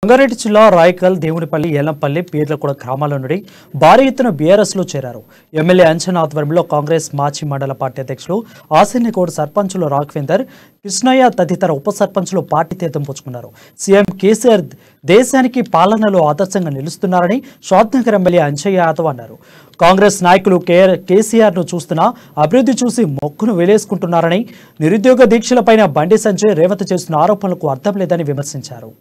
రంగారెడ్డి జిల్లా రాయకల్, దేవునిపల్లి, ఏలంపల్లి, పీర్లగూడ గ్రామాల నుండి భారీ ఎత్తున బీఆర్ఎస్లో చేరారు. ఎమ్మెల్యే అంచనా ఆధ్వర్యంలో కాంగ్రెస్ మాజీ మండల పార్టీ అధ్యక్షులు ఆసిన్నిగౌడ్, సర్పంచులు రాఘవేందర్, కృష్ణయ్య తదితర ఉప సర్పంచులు పార్టీ తీర్థం పుచ్చుకున్నారు. సీఎం కేసీఆర్ దేశానికి పాలనలో ఆదర్శంగా నిలుస్తున్నారని షాద్నగర్ ఎమ్మెల్యే అంజయ్య యాదవ్ అన్నారు. కాంగ్రెస్ నాయకులు కేసీఆర్ను చూస్తున్న అభివృద్ధి చూసి మొక్కును వేలేసుకుంటున్నారని, నిరుద్యోగ దీక్షలపైన బండి సంజయ్, రేవంత్ చేస్తున్న ఆరోపణలకు అర్థం లేదని విమర్శించారు.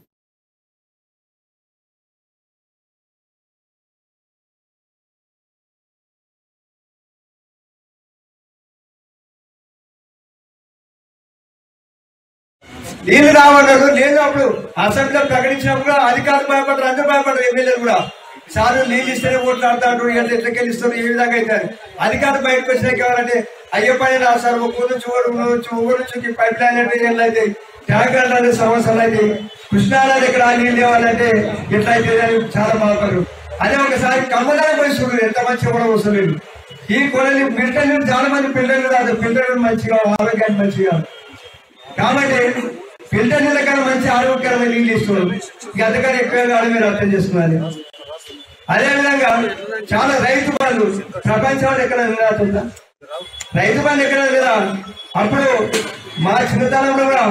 నీళ్లు రావన్నాడు లేదు. అప్పుడు అసెంబ్లీలో ప్రకటించినప్పుడు అధికారులు భయపడరు, అందరూ భయపడరు, ఎమ్మెల్యేలు కూడా. సార్ నీళ్ళు ఇస్తేనే ఓట్లు ఆడతాడు, ఎట్లకెళ్ళి ఇస్తారు, ఏ విధంగా అవుతారు. అధికారులు బయటకు వచ్చినాక ఎవరంటే అయ్యో పని రా సార్, ఊరు నుంచి ఊరు నుంచి పైప్ లైన్ అంటే అయితే ట్యాంకర్ అంటే సమస్యలు అయితే కృష్ణానది ఇక్కడ నీళ్ళు ఇవ్వాలంటే ఎట్లా అవుతుంది అని చాలా బాగుపడరు. అదే ఒకసారి కమ్మదాన పోయి చూడరు, ఎంత మంచిగా కూడా వస్తలేదు. ఈ కొనని ఫిల్టర్ నీళ్ళు చాలా మంది ఫిల్టర్ రాదు, ఫిల్టర్ మంచిగా ఆరోగ్యానికి మంచిగా. కాబట్టి ఫిల్టర్ నీళ్ళ కన్నా మంచి ఆరోగ్యకరమైన నీళ్ళు ఇస్తున్నారు. ఇక అంతకన్నా ఎక్కువగా మీరు అర్థం చేస్తున్నారు. అదేవిధంగా చాలా రైతు బంధు ప్రపంచంలో ఎక్కడ విరాతుందా? రైతు బంధు ఎక్కడ లేదా? అప్పుడు మా చిన్నతనంలో కూడా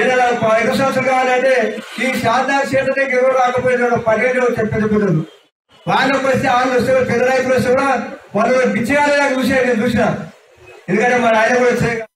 ఏదైనా 5 సంవత్సరాలు కావాలంటే ఈ శారదా క్షేత్ర దగ్గర ఎవరు రాకపోయినా 12 చెప్పేది. వాళ్ళకి వస్తే వాళ్ళు వస్తే పెద్ద రైతులు వస్తే కూడా వాళ్ళు బిచ్చగాళ్ళగా చూసే నేను చూసిన. ఎందుకంటే మన ఆయన కూడా